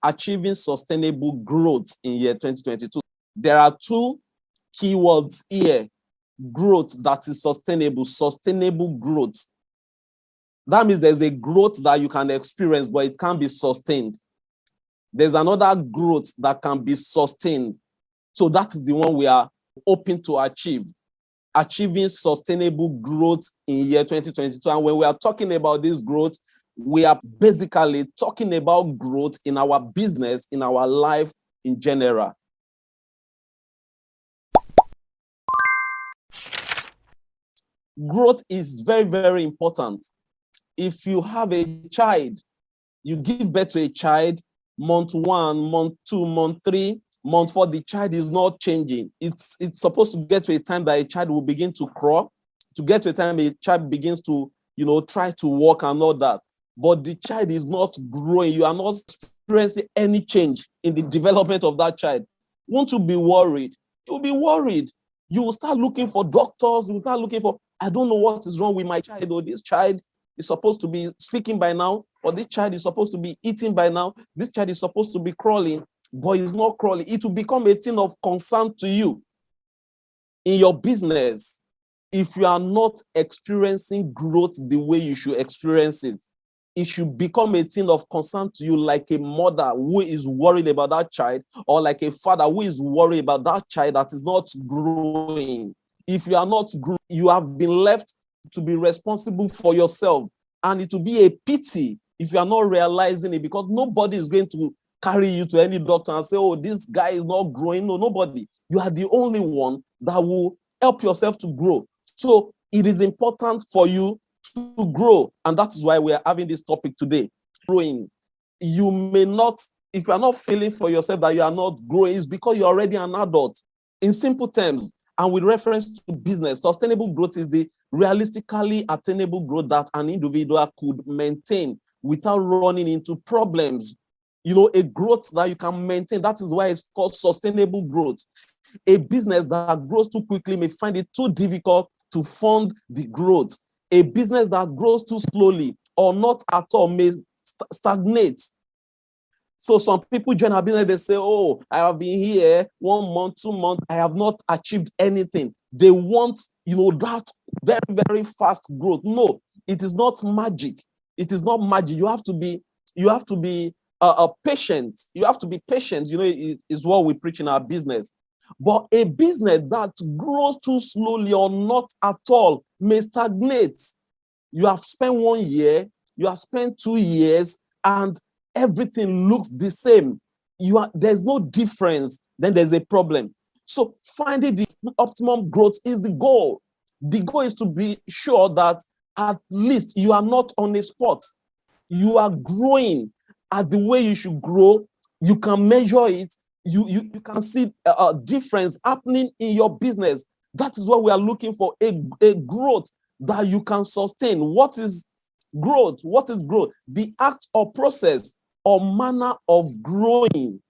achieving sustainable growth in year 2022. There are two keywords here: growth that is sustainable growth. That means there's a growth that you can experience, but it can't be sustained. There's another growth that can be sustained. So that is the one we are hoping to achieve, achieving sustainable growth in year 2022. And when we are talking about this growth, we are basically talking about growth in our business, in our life in general. Growth is very, very important. If you have a child, you give birth to a child, month 1, month 2, month 3, month 4, the child is not changing. It's supposed to get to a time that a child will begin to crawl, to get to a time a child begins to, try to walk and all that. But the child is not growing. You are not experiencing any change in the development of that child. Won't you be worried? You'll be worried. You will start looking for doctors. You will start looking for, I don't know what is wrong with my child, or this child is supposed to be speaking by now, or this child is supposed to be eating by now. This child is supposed to be crawling, but he's not crawling. It will become a thing of concern to you in your business if you are not experiencing growth the way you should experience it. It should become a thing of concern to you, like a mother who is worried about that child, or like a father who is worried about that child that is not growing. If you are not growing, you have been left to be responsible for yourself. And it will be a pity if you are not realizing it, because nobody is going to carry you to any doctor and say, oh, this guy is not growing. No, nobody. You are the only one that will help yourself to grow. So it is important for you to grow. And that is why we are having this topic today. Growing. You may not, if you are not feeling for yourself that you are not growing, it's because you're already an adult. In simple terms, and with reference to business, sustainable growth is the realistically attainable growth that an individual could maintain without running into problems. A growth that you can maintain. That is why it's called sustainable growth. A business that grows too quickly may find it too difficult to fund the growth. A business that grows too slowly or not at all may stagnate. So some people join our business, they say, oh, I have been here 1 month, 2 months, I have not achieved anything. They want, that very, very fast growth. No, it is not magic. It is not magic. You have to be patient. You have to be patient. It is what we preach in our business. But a business that grows too slowly or not at all may stagnate. You have spent 1 year, you have spent 2 years, and everything looks the same. There's no difference. Then there's a problem. So finding the optimum growth is the goal. The goal is to be sure that at least you are not on a spot. You are growing at the way you should grow. You can measure it. You can see a difference happening in your business. That is what we are looking for, a growth that you can sustain. What is growth? What is growth? The act or process or manner of growing.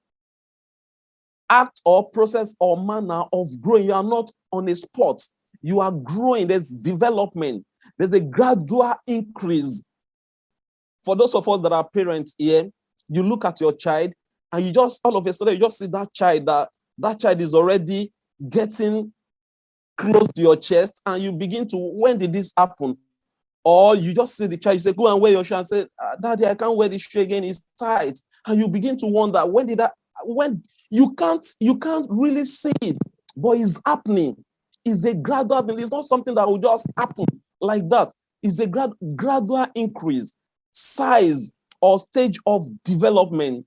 Act or process or manner of growing. You are not on a spot. You are growing. There's development. There's a gradual increase. For those of us that are parents here, you look at your child and you just, all of a sudden, you just see that child is already getting close to your chest, and you begin to, when did this happen? Or you just see the child, you say, go and wear your shoe, and say, Daddy, I can't wear this shoe again, it's tight. And you begin to wonder, when you can't really see it, but it's happening. It's a gradual thing. It's not something that will just happen like that. It's a gradual increase, size or stage of development.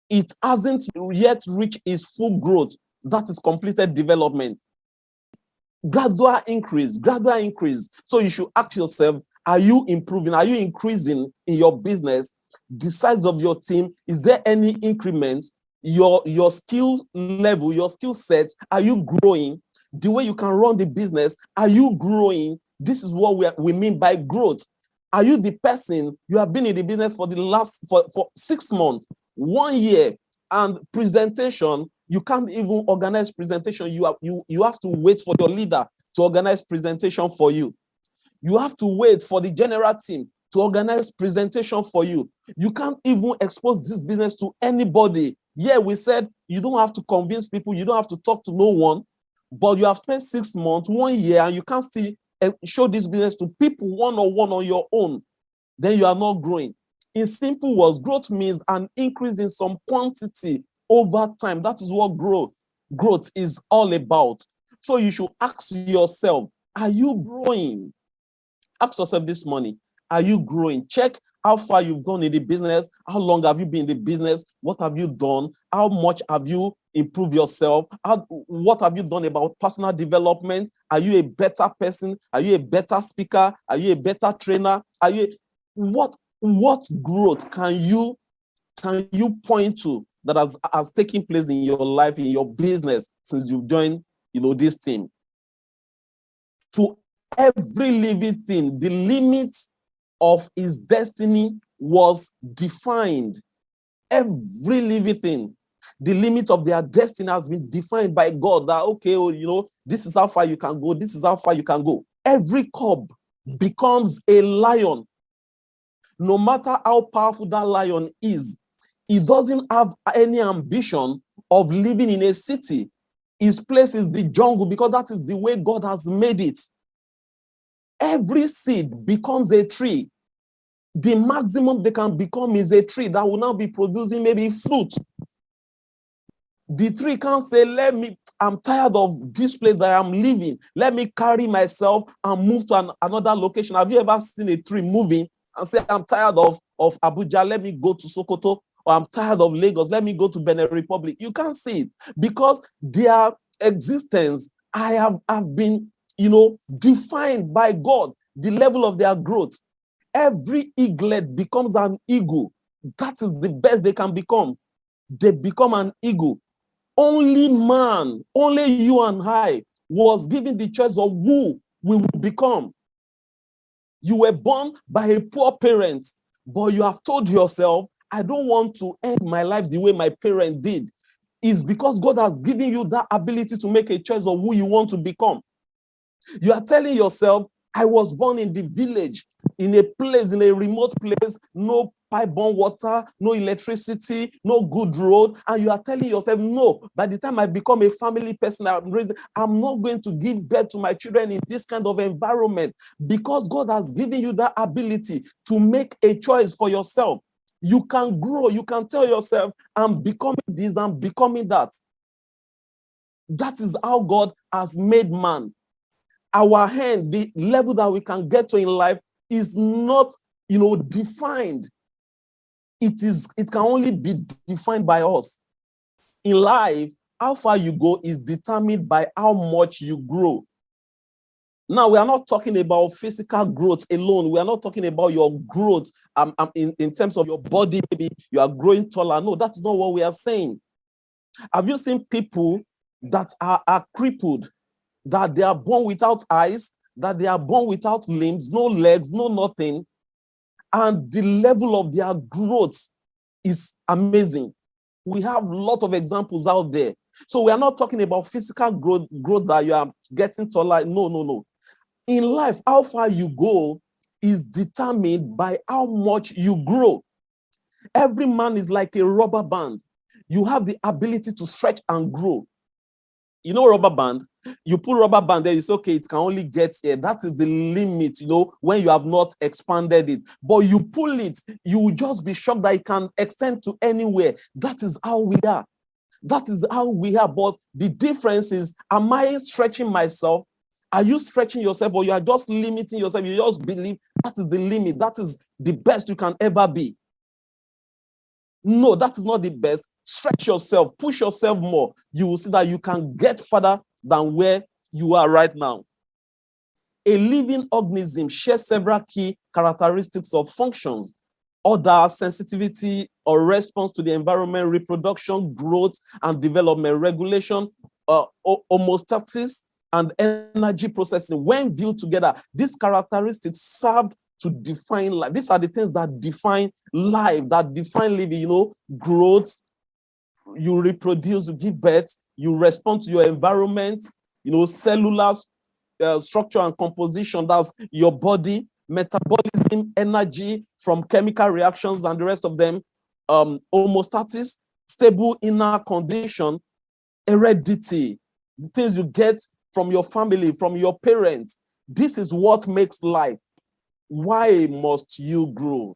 It hasn't yet reached its full growth. That is completed development. Gradual increase. So you should ask yourself, are you improving? Are you increasing in your business? The size of your team, is there any increment? Your skill level, your skill set, are you growing? The way you can run the business, are you growing? This is what we mean by growth. Are you the person, you have been in the business for for 6 months, 1 year, and presentation, you can't even organize presentation. You have to wait for your leader to organize presentation for you. You have to wait for the general team to organize presentation for you. You can't even expose this business to anybody. Yeah, we said you don't have to convince people, you don't have to talk to no one, but you have spent 6 months, 1 year, and you can't still show this business to people one-on-one on your own. Then you are not growing. In simple words, growth means an increase in some quantity over time. That is what growth is all about. So you should ask yourself, are you growing? Ask yourself this morning, are you growing? Check how far you've gone in the business. How long have you been in the business? What have you done? How much have you improved yourself? What have you done about personal development? Are you a better person? Are you a better speaker? Are you a better trainer? What growth can you point to that has taken place in your life, in your business, since you've joined, this team? To every living thing, the limit of his destiny was defined. Every living thing, the limit of their destiny has been defined by God. That, okay, this is how far you can go. This is how far you can go. Every cub becomes a lion. No matter how powerful that lion is, he doesn't have any ambition of living in a city. His place is the jungle, because that is the way God has made it. Every seed becomes a tree. The maximum they can become is a tree that will now be producing maybe fruit. The tree can't say, I'm tired of this place that I'm living. Let me carry myself and move to another location. Have you ever seen a tree moving and say, I'm tired of Abuja, let me go to Sokoto, or I'm tired of Lagos, let me go to Benin Republic? You can't see it, because their existence have been, defined by God, the level of their growth. Every eaglet becomes an eagle. That is the best they can become. They become an eagle. Only man, only you and I, was given the choice of who we will become. You were born by a poor parent, but you have told yourself, I don't want to end my life the way my parents did. It's because God has given you that ability to make a choice of who you want to become. You are telling yourself, I was born in the village, in a place, in a remote place, no pipe-borne water, no electricity, no good road. And you are telling yourself, no, by the time I become a family person, I'm not going to give birth to my children in this kind of environment, because God has given you that ability to make a choice for yourself. You can grow. You can tell yourself, I'm becoming this, I'm becoming that. That is how God has made man. Our hand, the level that we can get to in life, is not, defined. It can only be defined by us. In life, how far you go is determined by how much you grow. Now, we are not talking about physical growth alone. We are not talking about your growth in terms of your body. Maybe you are growing taller. No, that's not what we are saying. Have you seen people that are crippled, that they are born without eyes, that they are born without limbs, no legs, no nothing, and the level of their growth is amazing? We have a lot of examples out there. So we are not talking about physical growth that you are getting taller. No. In life, how far you go is determined by how much you grow. Every man is like a rubber band. You have the ability to stretch and grow. Rubber band, you put rubber band there, it's okay, it can only get here. That is the limit, when you have not expanded it. But you pull it, you will just be shocked that it can extend to anywhere. That is how we are. That is how we are. But the difference is, am I stretching myself? Are you stretching yourself, or you are just limiting yourself? You just believe that is the limit. That is the best you can ever be. No, that is not the best. Stretch yourself, push yourself more. You will see that you can get further than where you are right now. A living organism shares several key characteristics of functions: order, sensitivity or response to the environment, reproduction, growth and development, regulation, homeostasis, and energy processing. When viewed together, these characteristics serve to define life. These are the things that define life, that define living. Growth, you reproduce, you give birth, you respond to your environment, cellular structure and composition, that's your body, metabolism, energy from chemical reactions and the rest of them, homeostasis, stable inner condition, heredity, the things you get from your family, from your parents. This is what makes life. Why must you grow?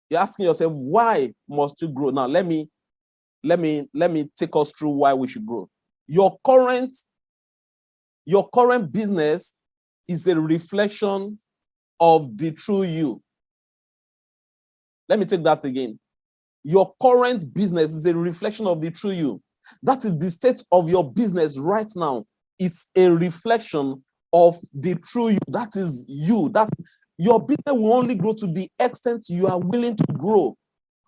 You're asking yourself, why must you grow? Now, let me take us through why we should grow. Your current business is a reflection of the true you. Let me take that again. Your current business is a reflection of the true you. That is the state of your business right now. It's a reflection of the true you. That is you. That your business will only grow to the extent you are willing to grow.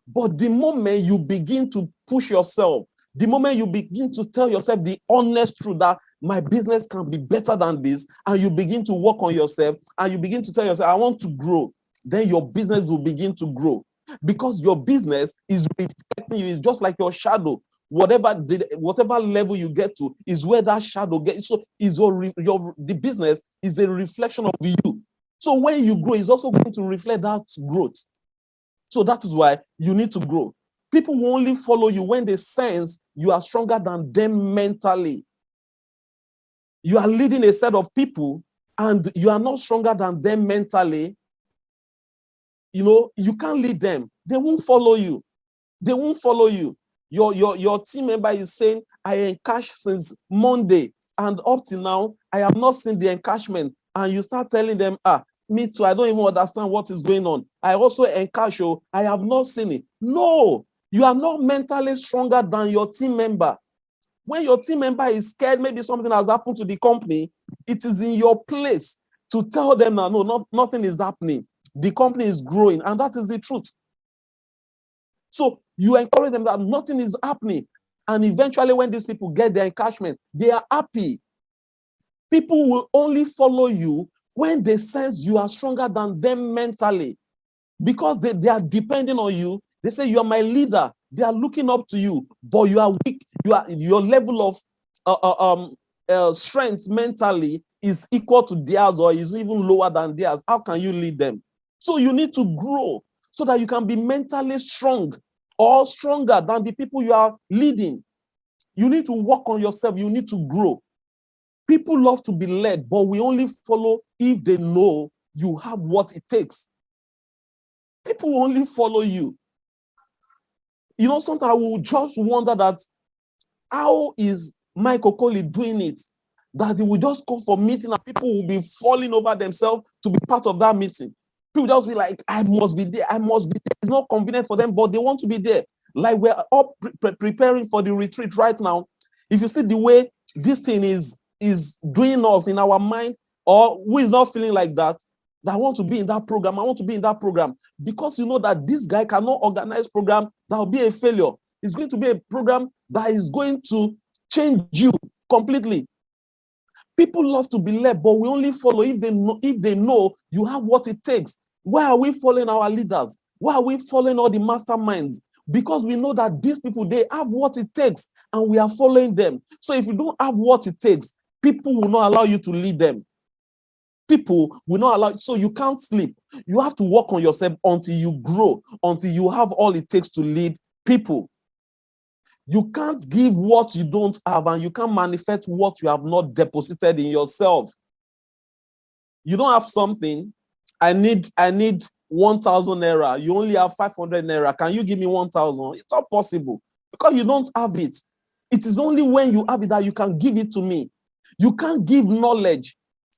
But the moment you begin to push yourself, the moment you begin to tell yourself the honest truth that my business can be better than this, and you begin to work on yourself, and you begin to tell yourself, I want to grow, then your business will begin to grow. Because your business is reflecting you. It's just like your shadow. Whatever level you get to is where that shadow gets. So is the business is a reflection of you. So when you grow, it's also going to reflect that growth. So that is why you need to grow. People will only follow you when they sense you are stronger than them mentally. You are leading a set of people and you are not stronger than them mentally. You can't lead them. They won't follow you. They won't follow you. Your team member is saying, I encash since Monday, and up till now, I have not seen the encashment. And you start telling them, me too, I don't even understand what is going on. I also encash, I have not seen it. No, you are not mentally stronger than your team member. When your team member is scared, maybe something has happened to the company, it is in your place to tell them that no, nothing is happening. The company is growing, and that is the truth. So you encourage them that nothing is happening. And eventually, when these people get their encashment, they are happy. People will only follow you when they sense you are stronger than them mentally, because they are depending on you. They say, you are my leader. They are looking up to you, but you are weak. Your level of strength mentally is equal to theirs or is even lower than theirs. How can you lead them? So you need to grow so that you can be mentally strong or stronger than the people you are leading. You need to work on yourself. You need to grow. People love to be led, but we only follow if they know you have what it takes. People will only follow you. Sometimes I will just wonder that how is Mike Okoli doing it? That he will just go for meeting and people will be falling over themselves to be part of that meeting. People just be like, I must be there. I must be there. It's not convenient for them, but they want to be there. Like we're all preparing for the retreat right now. If you see the way this thing is doing us in our mind, or who is not feeling like that, that I want to be in that program. I want to be in that program, because you know that this guy cannot organize program that will be a failure. It's going to be a program that is going to change you completely. People love to be led, but we only follow if they know you have what it takes. Why are we following our leaders? Why are we following all the masterminds? Because we know that these people, they have what it takes, and we are following them. So if you don't have what it takes, people will not allow you to lead them. People will not allow. So you can't sleep. You have to work on yourself until you grow, until you have all it takes to lead people. You can't give what you don't have, and you can't manifest what you have not deposited in yourself. You don't have something. I need 1,000 naira. You only have 500 naira. Can you give me 1,000? It's not possible, because you don't have it. It is only when you have it that you can give it to me. You can't give knowledge.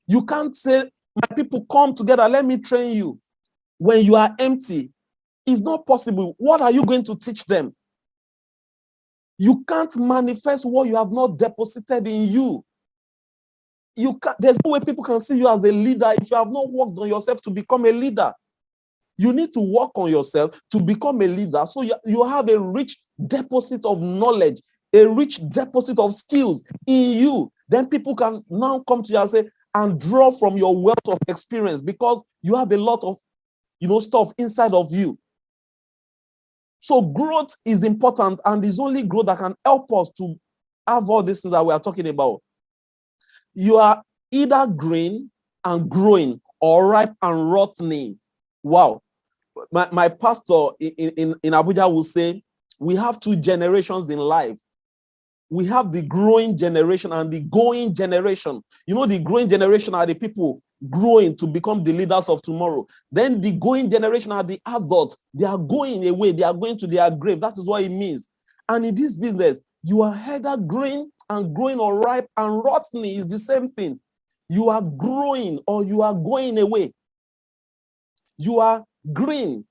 You can't say, my people, come together, let me train you, when you are empty. It's not possible. What are you going to teach them? You can't manifest what you have not deposited in you. There's no way people can see you as a leader if you have not worked on yourself to become a leader. You need to work on yourself to become a leader, so you have a rich deposit of knowledge, a rich deposit of skills in you. Then people can now come to you and say, and draw from your wealth of experience, because you have a lot of stuff inside of you. So growth is important, and it's only growth that can help us to have all these things that we are talking about. You are either green and growing, or ripe and rotting. Wow. My pastor in Abuja will say, we have two generations in life. We have the growing generation and the going generation. You know, the growing generation are the people growing to become the leaders of tomorrow. Then the going generation are the adults. They are going away. They are going to their grave. That is what it means. And in this business, you are either growing and growing, or ripe and rotting is the same thing. You are growing or you are going away. You are green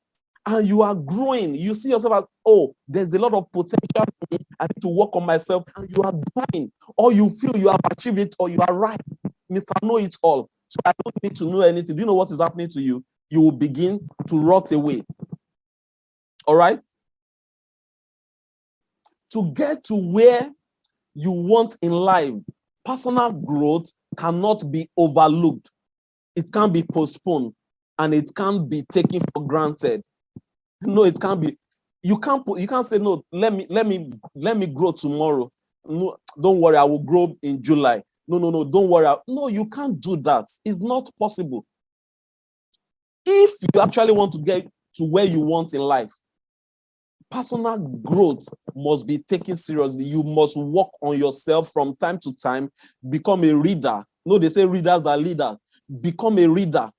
and you are growing. You see yourself as, oh, there's a lot of potential. I need to work on myself. And you are growing, or you feel you have achieved it, or you are right. Mr. Know It All. So I don't need to know anything. Do you know what is happening to you? You will begin to rot away. All right? To get to where you want in life, personal growth cannot be overlooked. It can't be postponed, and it can't be taken for granted. No, it can't be. You can't say, no, let me grow tomorrow. No, don't worry, I will grow in July. No, don't worry. No, you can't do that. It's not possible. If you actually want to get to where you want in life, personal growth must be taken seriously. You must work on yourself from time to time. Become a reader. No, they say readers are leaders. Become a reader.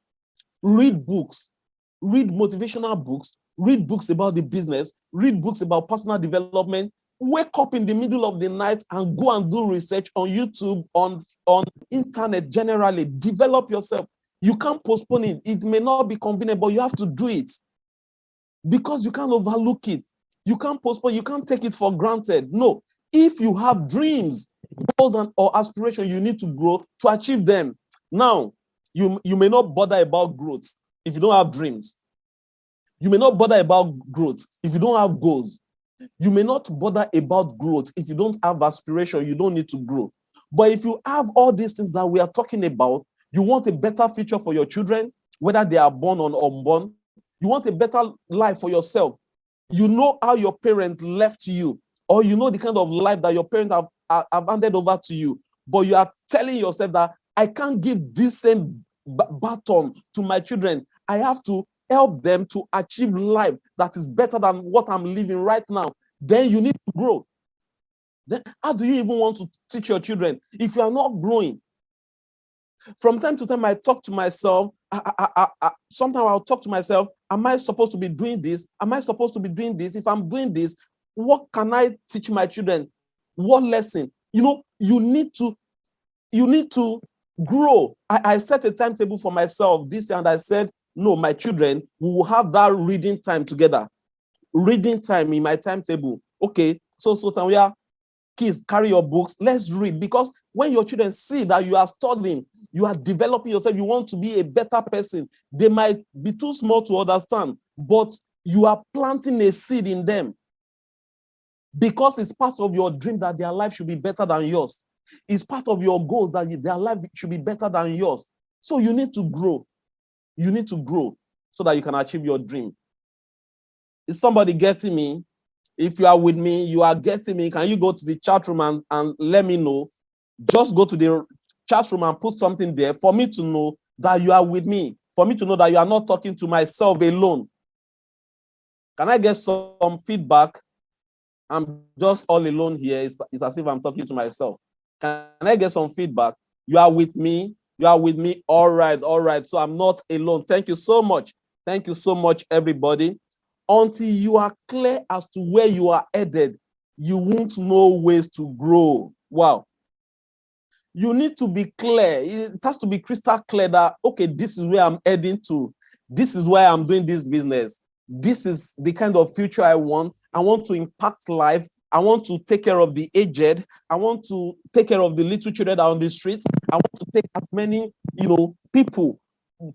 Read books. Read motivational books. Read books about the business. Read books about personal development. Wake up in the middle of the night and go and do research on YouTube, on internet generally. Develop yourself. You can't postpone it. It may not be convenient, but you have to do it because you can't overlook it. You can't postpone. You can't take it for granted. No. If you have dreams, goals, or aspirations, you need to grow to achieve them. Now, you may not bother about growth if you don't have dreams. You may not bother about growth if you don't have goals. You may not bother about growth if you don't have aspiration. You don't need to grow. But if you have all these things that we are talking about, you want a better future for your children, whether they are born or unborn. You want a better life for yourself. You know how your parents left you, or you know the kind of life that your parents have handed over to you. But you are telling yourself that I can't give this same baton to my children. I have to help them to achieve life that is better than what I'm living right now. Then you need to grow. Then how do you even want to teach your children if you are not growing? From time to time, I talk to myself. Sometimes I'll talk to myself. Am I supposed to be doing this? Am I supposed to be doing this? If I'm doing this, what can I teach my children? What lesson? You know, you need to grow. I set a timetable for myself this year, and I said, no, my children, we will have that reading time together. Reading time in my timetable. Okay, so Tanwia, kids, carry your books. Let's read. Because when your children see that you are studying, you are developing yourself, you want to be a better person, they might be too small to understand, but you are planting a seed in them because it's part of your dream that their life should be better than yours. It's part of your goals that their life should be better than yours. So you need to grow. You need to grow so that you can achieve your dream. Is somebody getting me? If you are with me, you are getting me. Can you go to the chat room and let me know? Just go to the chat room and put something there for me to know that you are with me, for me to know that you are not talking to myself alone. Can I get some feedback? I'm just all alone here. It's as if I'm talking to myself. Can I get some feedback? You are with me. You are with me. All right. All right. So I'm not alone. Thank you so much. Thank you so much, everybody. Until you are clear as to where you are headed, you won't know ways to grow. Wow. You need to be clear. It has to be crystal clear that, okay, this is where I'm heading to. This is why I'm doing this business. This is the kind of future I want. I want to impact life. I want to take care of the aged. I want to take care of the little children that are on the streets. I want to take as many, people,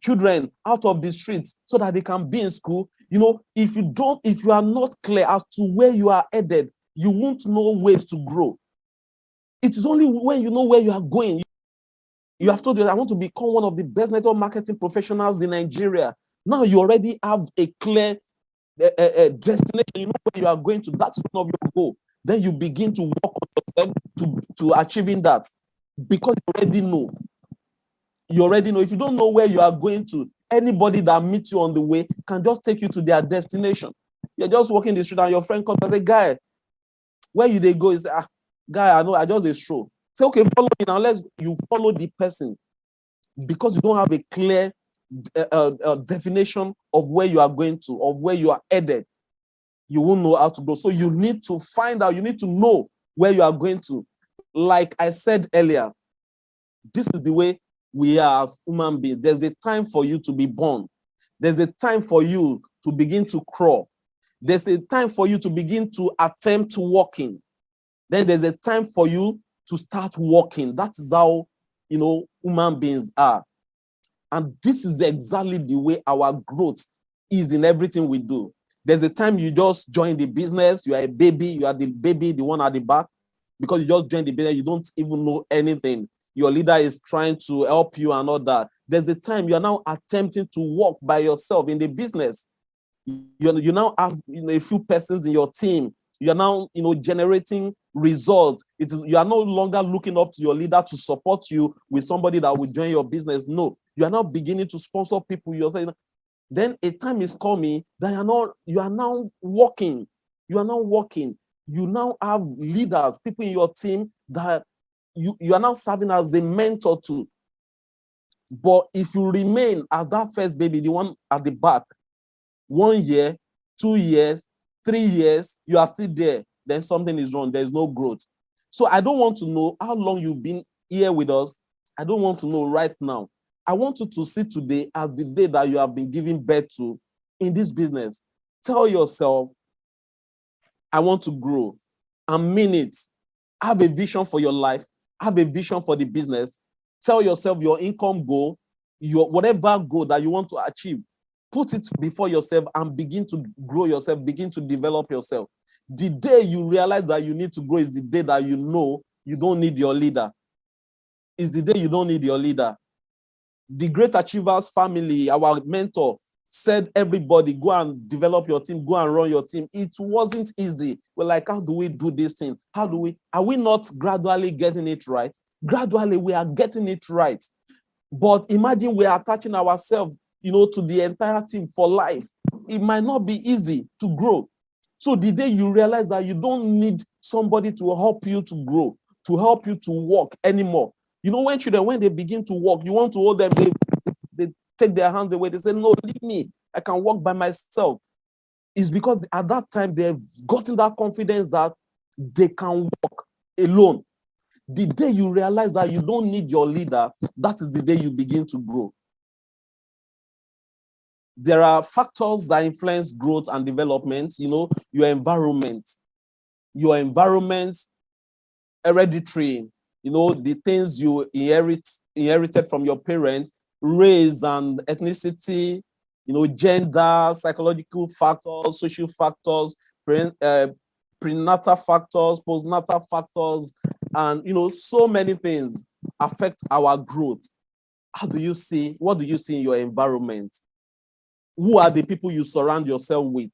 children out of the streets so that they can be in school. If you are not clear as to where you are headed, you won't know ways to grow. It is only when you know where you are going. You have told you, I want to become one of the best network marketing professionals in Nigeria. Now you already have a clear destination. You know where you are going to. That's one of your goals. Then you begin to work on yourself to achieving that because you already know. You already know. If you don't know where you are going to, anybody that meets you on the way can just take you to their destination. You're just walking the street and your friend comes and say, guy, where you they go? Is guy, I know, I just a stroll. Say, okay, follow me now. You follow the person because you don't have a clear definition of where you are going to, of where you are headed. You won't know how to go. So you need to find out, you need to know where you are going to. Like I said earlier, this is the way we are as human beings. There's a time for you to be born. There's a time for you to begin to crawl. There's a time for you to begin to attempt walking. Then there's a time for you to start walking. That is how, human beings are. And this is exactly the way our growth is in everything we do. There's a time you just join the business, you are a baby, you are the baby, the one at the back, because you just joined the business, you don't even know anything. Your leader is trying to help you and all that. There's a time you are now attempting to walk by yourself in the business. You now have a few persons in your team. You are now generating results. You are no longer looking up to your leader to support you with somebody that will join your business. No, you are now beginning to sponsor people yourself. Then a time is coming that you are now walking. You are now walking. You now have leaders, people in your team that you are now serving as a mentor to. But if you remain as that first baby, the one at the back, 1 year, 2 years, 3 years, you are still there, then something is wrong. There's no growth. So I don't want to know how long you've been here with us. I don't want to know right now. I want you to see today as the day that you have been giving birth to in this business. Tell yourself, I want to grow. And mean it. Have a vision for your life. Have a vision for the business. Tell yourself your income goal, your whatever goal that you want to achieve. Put it before yourself and begin to grow yourself, begin to develop yourself. The day you realize that you need to grow is the day that you know you don't need your leader. It's the day you don't need your leader. The Great Achievers family, our mentor, said everybody go and develop your team, go and run your team. It wasn't easy. We're like, how do we do this thing? Are we not gradually getting it right? Gradually, we are getting it right. But imagine we are attaching ourselves, to the entire team for life. It might not be easy to grow. So the day you realize that you don't need somebody to help you to grow, to help you to walk anymore. When children, when they begin to walk, you want to hold them, they take their hands away. They say, no, leave me. I can walk by myself. It's because at that time, they've gotten that confidence that they can walk alone. The day you realize that you don't need your leader, that is the day you begin to grow. There are factors that influence growth and development. Your environment, hereditary, the things you inherited from your parents, race and ethnicity, gender, psychological factors, social factors, prenatal factors, postnatal factors, and so many things affect our growth. What do you see in your environment? Who are the people you surround yourself with?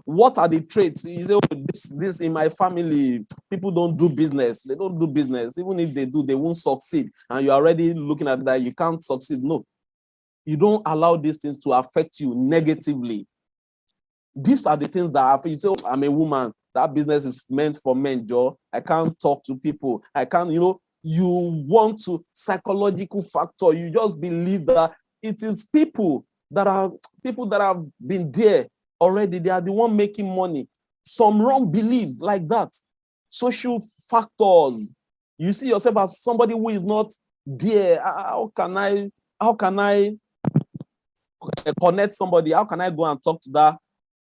What are the traits? You say, oh, this in my family, people don't do business. They don't do business. Even if they do, they won't succeed. And you're already looking at that, you can't succeed. No, you don't allow these things to affect you negatively. These are the things that affect you. Say, oh, I'm a woman. That business is meant for men, Joe. I can't talk to people. I can't, you want to, psychological factor. You just believe that it is people that have been there already. They are the one making money. Some wrong beliefs like that. Social factors. You see yourself as somebody who is not there. How can I connect somebody? How can I go and talk to that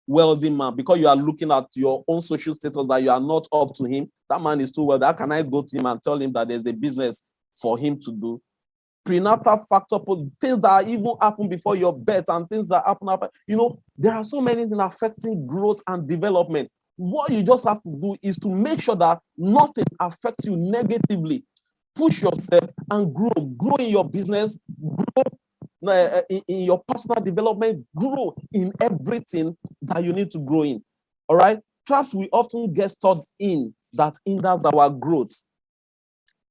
wealthy man? Because you are looking at your own social status that you are not up to him. That man is too wealthy. How can I go to him and tell him that there's a business for him to do? Prenatal factor, things that even happen before your birth and things that happen after. There are so many things affecting growth and development. What you just have to do is to make sure that nothing affects you negatively. Push yourself and grow. Grow in your business, grow in your personal development, grow in everything that you need to grow in. All right? Traps we often get stuck in that hinders our growth.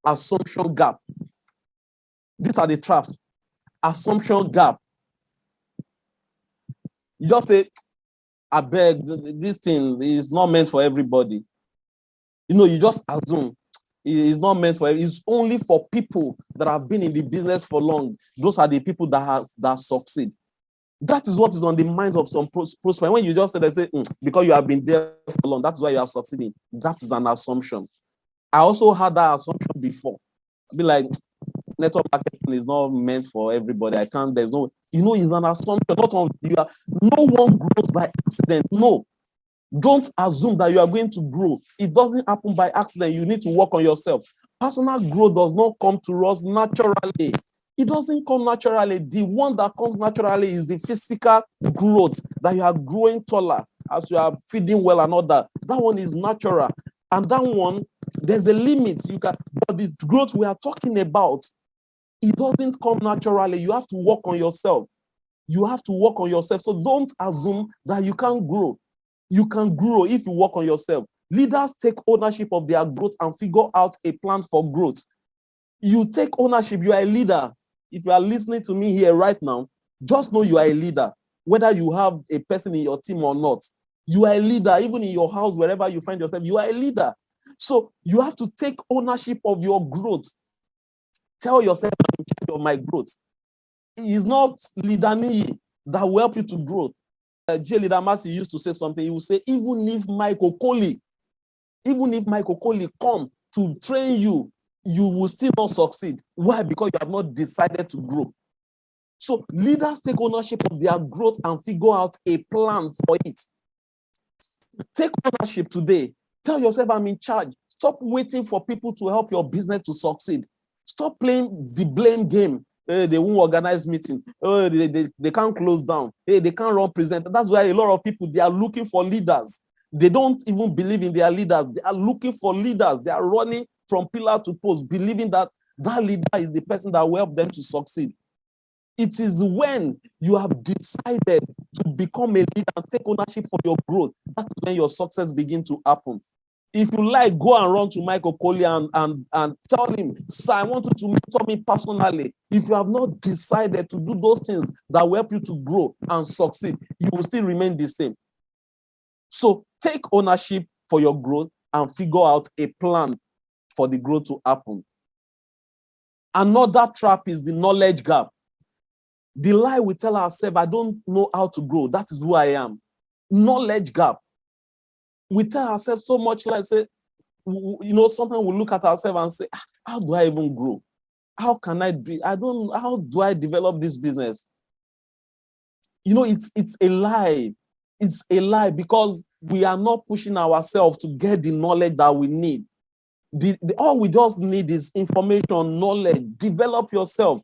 Assumption gap. These are the traps. Assumption gap. You just say, I beg, this thing is not meant for everybody. You just assume it's not meant for everybody. It's only for people that have been in the business for long. Those are the people that succeed. That is what is on the minds of some prospects. When you just say because you have been there for long, that's why you are succeeding. That is an assumption. I also had that assumption before. Be like, network marketing is not meant for everybody. There's no, it's an assumption. No one grows by accident. No, don't assume that you are going to grow. It doesn't happen by accident. You need to work on yourself. Personal growth does not come to us naturally. It doesn't come naturally. The one that comes naturally is the physical growth, that you are growing taller as you are feeding well and all that. That one is natural. And that one, there's a limit. But the growth we are talking about, it doesn't come naturally. You have to work on yourself. You have to work on yourself. So don't assume that you can't grow. You can grow if you work on yourself. Leaders take ownership of their growth and figure out a plan for growth. You take ownership. You are a leader. If you are listening to me here right now, just know you are a leader. Whether you have a person in your team or not, you are a leader. Even in your house, wherever you find yourself, you are a leader. So you have to take ownership of your growth. Tell yourself, I'm in charge of my growth. It is not leader Niyi that will help you to grow. J. Leader Matthew used to say something. He would say, even if Michael Coley come to train you, you will still not succeed. Why? Because you have not decided to grow. So leaders take ownership of their growth and figure out a plan for it. Take ownership today. Tell yourself, I'm in charge. Stop waiting for people to help your business to succeed. Stop playing the blame game. They won't organize meeting. They can't close down. They can't run present. That's why a lot of people, they are looking for leaders. They don't even believe in their leaders. They are looking for leaders. They are running from pillar to post, believing that that leader is the person that will help them to succeed. It is when you have decided to become a leader and take ownership for your growth, that's when your success begins to happen. If you like, go and run to Michael Coley and tell him, sir, I want you to mentor me personally. If you have not decided to do those things that will help you to grow and succeed, you will still remain the same. So take ownership for your growth and figure out a plan for the growth to happen. Another trap is the knowledge gap. The lie we tell ourselves, I don't know how to grow. That is who I am. Knowledge gap. We tell ourselves so much, like say, sometimes we look at ourselves and say, how do I even grow? How can I be? How do I develop this business? It's a lie. It's a lie because we are not pushing ourselves to get the knowledge that we need. All we just need is information, knowledge. Develop yourself.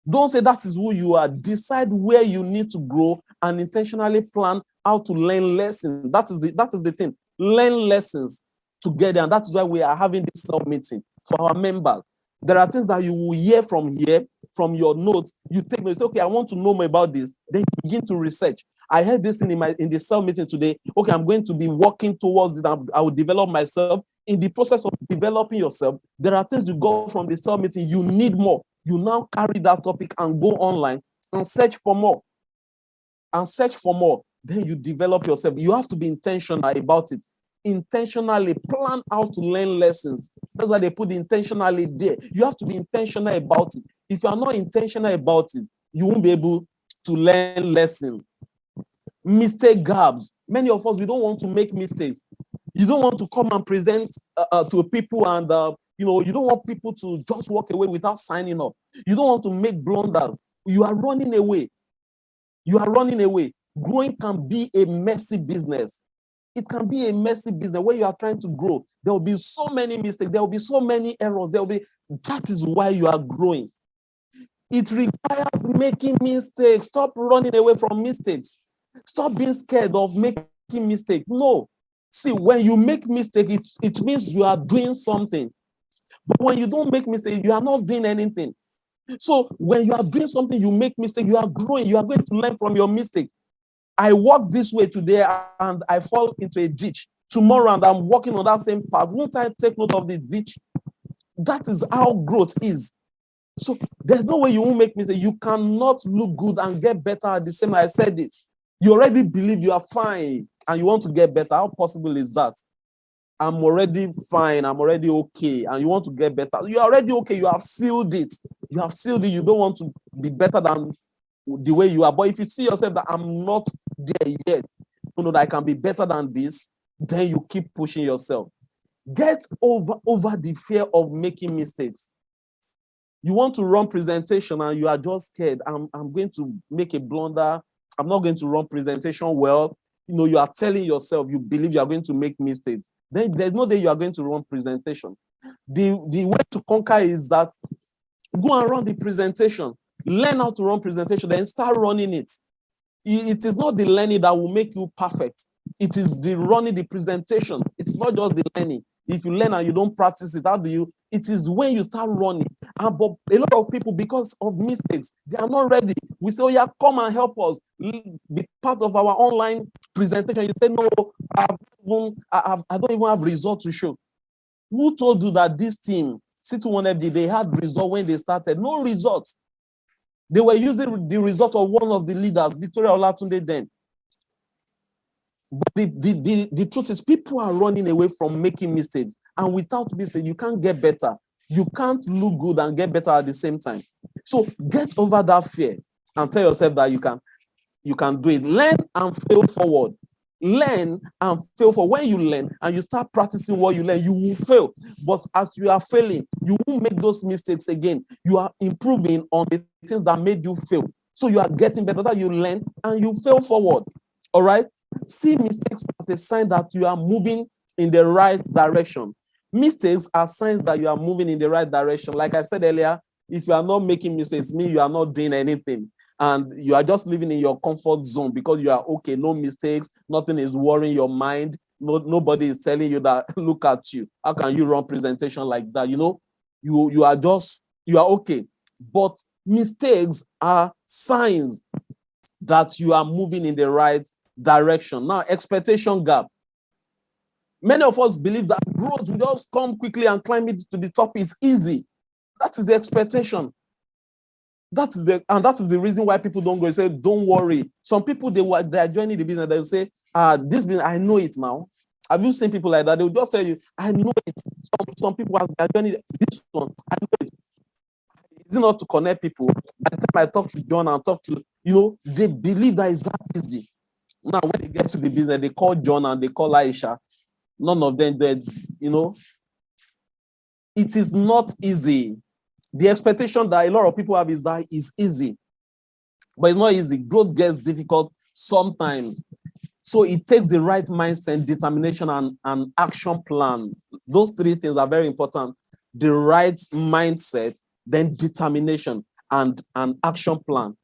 Don't say that is who you are. Decide where you need to grow and intentionally plan how to learn lessons. That is the thing. Learn lessons together. And that's why we are having this sub-meeting for our members. There are things that you will hear from here, from your notes. You take notes. Okay, I want to know more about this. Then you begin to research. I heard this thing in the cell meeting today. Okay, I'm going to be working towards it. I will develop myself. In the process of developing yourself, there are things you go from the cell meeting. You need more. You now carry that topic and go online and search for more. Then you develop yourself. You have to be intentional about it. Intentionally plan how to learn lessons. That's why they put intentionally there. You have to be intentional about it. If you are not intentional about it, you won't be able to learn lessons. Mistake gaps. Many of us, we don't want to make mistakes. You don't want to come and present to people and you don't want people to just walk away without signing up. You don't want to make blunders. You are running away. Growing can be a messy business. It can be a messy business where you are trying to grow. There will be so many mistakes. There will be so many errors. That is why you are growing. It requires making mistakes. Stop running away from mistakes. Stop being scared of making mistakes. No. See, when you make mistake, it means you are doing something. But when you don't make mistake, you are not doing anything. So when you are doing something, you make mistake, you are growing. You are going to learn from your mistake. I walk this way today and I fall into a ditch. Tomorrow and I'm walking on that same path. Won't I take note of the ditch? That is how growth is. So there's no way you won't make mistakes. You cannot look good and get better at the same time. I said it. You already believe you are fine and you want to get better. How possible is that? I'm already fine. I'm already okay. And you want to get better. You're already okay. You have sealed it. You have sealed it. You don't want to be better than the way you are. But if you see yourself that I'm not there yet, you know that I can be better than this, then you keep pushing yourself. Get over the fear of making mistakes. You want to run presentation and you are just scared. I'm going to make a blunder. I'm not going to run presentation well. You know, you are telling yourself, you believe you are going to make mistakes. Then there's no day you are going to run presentation. The way to conquer is that go and run the presentation. Learn how to run presentation, then start running it. It is not the learning that will make you perfect. It is the running the presentation. It's not just the learning. If you learn and you don't practice it, how do you? It is when you start running. But a lot of people, because of mistakes, they are not ready. We say, oh yeah, come and help us. Be part of our online presentation. You say, no, I don't even have results to show. Who told you that this team, C21FD, they had results when they started? No results. They were using the result of one of the leaders, Victoria Olatunde then. But the truth is, people are running away from making mistakes. And without mistakes, you can't get better. You can't look good and get better at the same time. So get over that fear and tell yourself that you can do it. Learn and fail forward. Learn and fail forward. When you learn and you start practicing what you learn, you will fail. But as you are failing, you won't make those mistakes again. You are improving on the things that made you fail. So you are getting better, that you learn and you fail forward. All right? See mistakes as a sign that you are moving in the right direction. Mistakes are signs that you are moving in the right direction. Like I said earlier, if you are not making mistakes, mean you are not doing anything. And you are just living in your comfort zone because you are okay, no mistakes, nothing is worrying your mind. Nobody is telling you that, look at you. How can you run presentation like that? You know, you are okay. But mistakes are signs that you are moving in the right direction. Now, expectation gap. Many of us believe that growth will just come quickly and climb it to the top is easy. That is the expectation. That is the reason why people don't go and say, don't worry. Some people, they are joining the business, they'll say, this business, I know it now. Have you seen people like that? They'll just tell you, I know it. Some people, as they are joining this one, I know it. Is it not to connect people? By the time I talk to John and talk to, they believe that it's that easy. Now, when they get to the business, they call John and they call Aisha. None of them, it is not easy. The expectation that a lot of people have is that it's easy, but it's not easy. Growth gets difficult sometimes. So it takes the right mindset, determination, and action plan. Those three things are very important. The right mindset, then determination, and an action plan.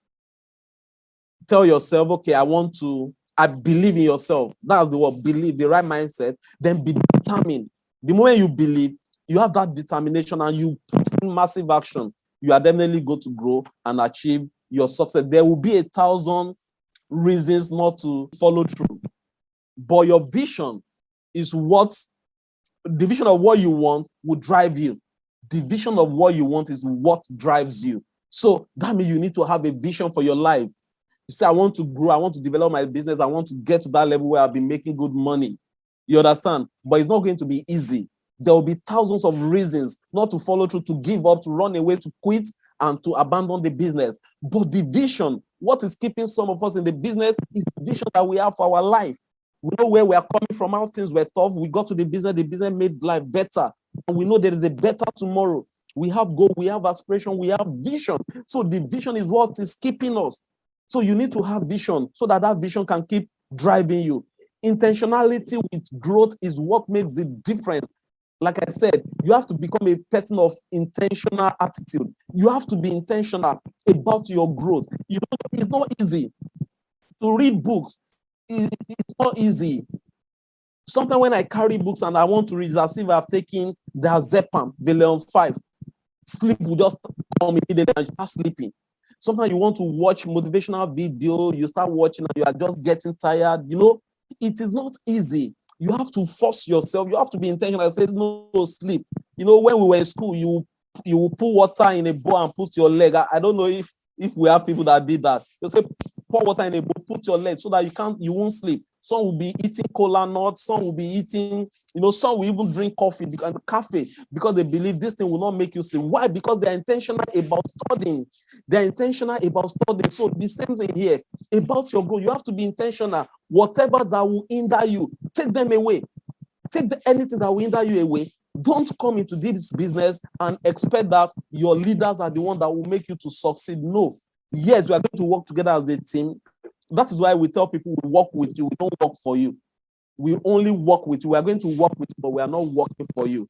Tell yourself, okay, I believe in yourself. That's the word, believe, the right mindset. Then be determined. The moment you believe, you have that determination and you put in massive action, you are definitely going to grow and achieve your success. There will be 1,000 reasons not to follow through. But your vision is the vision of what you want will drive you. The vision of what you want is what drives you. So that means you need to have a vision for your life. You say, I want to grow, I want to develop my business, I want to get to that level where I'll be making good money. You understand? But it's not going to be easy. There will be thousands of reasons not to follow through, to give up, to run away, to quit, and to abandon the business. But the vision, what is keeping some of us in the business is the vision that we have for our life. We know where we are coming from, how things were tough. We got to the business made life better. And we know there is a better tomorrow. We have goal, we have aspiration, we have vision. So the vision is what is keeping us. So you need to have vision so that vision can keep driving you. Intentionality with growth is what makes the difference. Like I said, you have to become a person of intentional attitude. You have to be intentional about your growth. It's not easy to read books. It's not easy. Sometimes when I carry books and I want to read, it's as if I've taken the Zepam, Valium 5. Sleep will just come immediately and start sleeping. Sometimes you want to watch motivational video, you start watching and you are just getting tired. It is not easy. You have to force yourself. You have to be intentional. Say no sleep. When we were in school, you will put water in a bowl and put your leg. I don't know if we have people that did that. They'll say, pour water in a bowl, put your leg so that you won't sleep. Some will be eating cola nuts, some will be eating, some will even drink coffee and cafe because they believe this thing will not make you sleep. Why? Because they're intentional about studying. They're intentional about studying. So the same thing here about your goal. You have to be intentional. Whatever that will hinder you, take them away. Take anything that will hinder you away. Don't come into this business and expect that your leaders are the one that will make you to succeed. No. Yes, we are going to work together as a team. That is why we tell people we work with you, we don't work for you. We only work with you. We are going to work with you, but we are not working for you.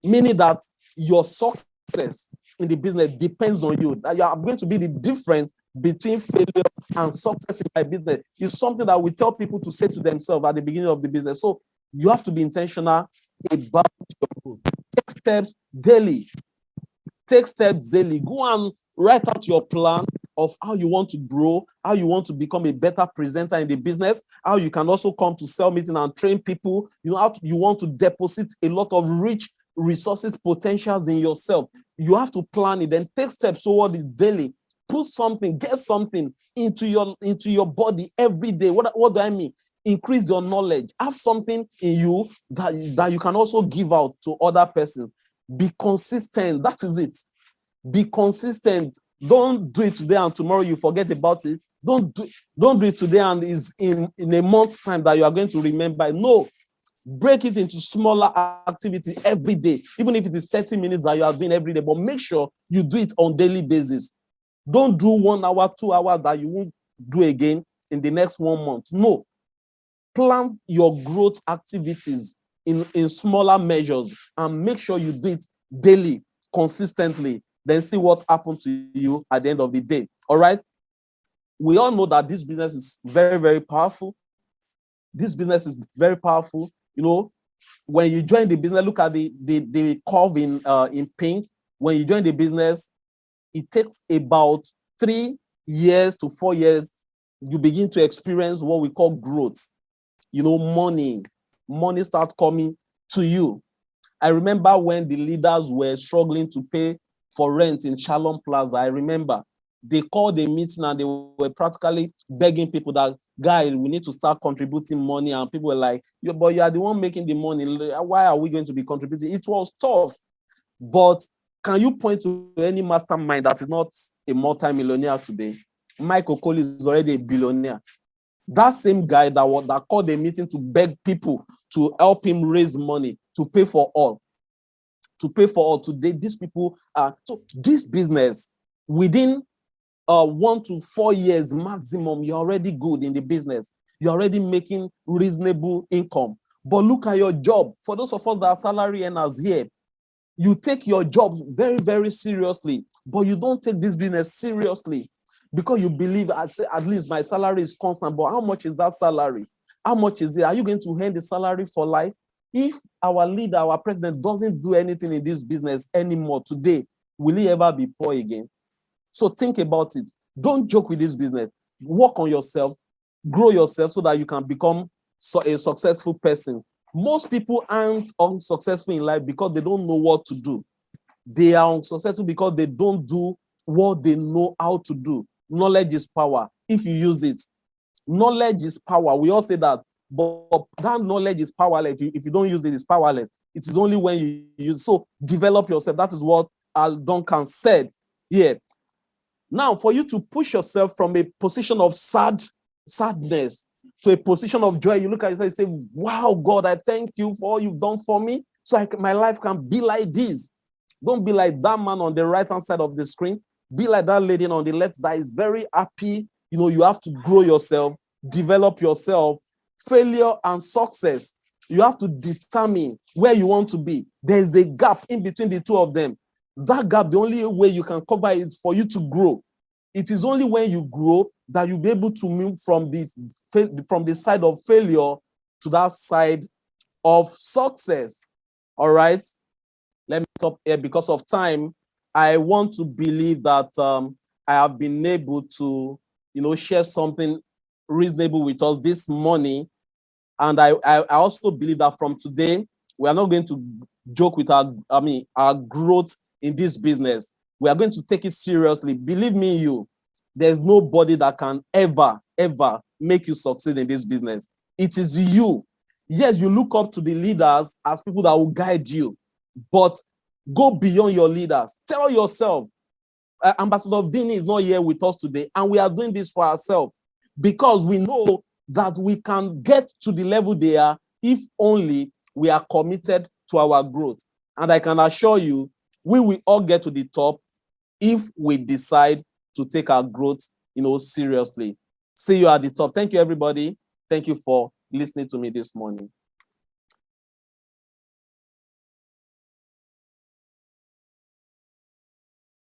Meaning that your success in the business depends on you. That you are going to be the difference between failure and success in my business. It's something that we tell people to say to themselves at the beginning of the business. So you have to be intentional about your growth. Take steps daily. Take steps daily. Go and write out your plan of how you want to grow, how you want to become a better presenter in the business, how you can also come to sell meeting and train people, how you want to deposit a lot of rich resources, potentials in yourself. You have to plan it, then take steps toward it daily. Put something, get something into your body every day. What do I mean? Increase your knowledge. Have something in you that you can also give out to other persons. Be consistent. That is it. Be consistent. Don't do it today and tomorrow you forget about it. Don't do it today and is in a month's time that you are going to remember. No. Break it into smaller activity every day, even if it is 30 minutes that you are doing every day, but make sure you do it on daily basis. Don't do 1 hour, 2 hours that you won't do again in the next 1 month. No. Plan your growth activities in smaller measures and make sure you do it daily, consistently. Then see what happens to you at the end of the day. All right. We all know that this business is very, very powerful. This business is very powerful. When you join the business, look at the curve in pink. When you join the business, it takes about 3 years to 4 years. You begin to experience what we call growth. Money starts coming to you. I remember when the leaders were struggling to pay for rent in Shalom Plaza. I remember they called a meeting and they were practically begging people that, guys, we need to start contributing money. And people were like, but you are the one making the money. Why are we going to be contributing? It was tough. But can you point to any mastermind that is not a multimillionaire today? Mike Okoli is already a billionaire. That same guy that called a meeting to beg people to help him raise money to pay for all. Today, these people are, so this business, within 1 to 4 years maximum, you're already good in the business. You're already making reasonable income. But look at your job. For those of us that are salary earners here, you take your job very, very seriously, but you don't take this business seriously because you believe at least my salary is constant. But how much is that salary? How much is it? Are you going to earn the salary for life? If our leader, our president doesn't do anything in this business anymore today, will he ever be poor again? So think about it. Don't joke with this business. Work on yourself, grow yourself so that you can become a successful person. Most people aren't unsuccessful in life because they don't know what to do. They are unsuccessful because they don't do what they know how to do. Knowledge is power if you use it. Knowledge is power. We all say that, but that knowledge is powerless. If you don't use it, it's powerless. It is only when you use it. So develop yourself. That is what Al Duncan said here. Now, for you to push yourself from a position of sadness to a position of joy, you look at yourself and say, wow, God, I thank you for all you've done for me, so my life can be like this. Don't be like that man on the right-hand side of the screen. Be like that lady on the left that is very happy. You have to grow yourself, develop yourself. Failure and success, you have to determine where you want to be. There's a gap in between the two of them. That gap, the only way you can cover it is for you to grow. It is only when you grow that you'll be able to move from the side of failure to that side of success. All right. Let me stop here because of time. I want to believe that I have been able to, share something reasonable with us this morning. And I also believe that from today, we are not going to joke with our growth in this business. We are going to take it seriously. Believe me, there's nobody that can ever make you succeed in this business. It is you. Yes, you look up to the leaders as people that will guide you, but go beyond your leaders. Tell yourself, Ambassador Vinny is not here with us today, and we are doing this for ourselves because we know that we can get to the level they are if only we are committed to our growth. And I can assure you, we will all get to the top if we decide to take our growth, seriously. See you at the top. Thank you, everybody. Thank you for listening to me this morning.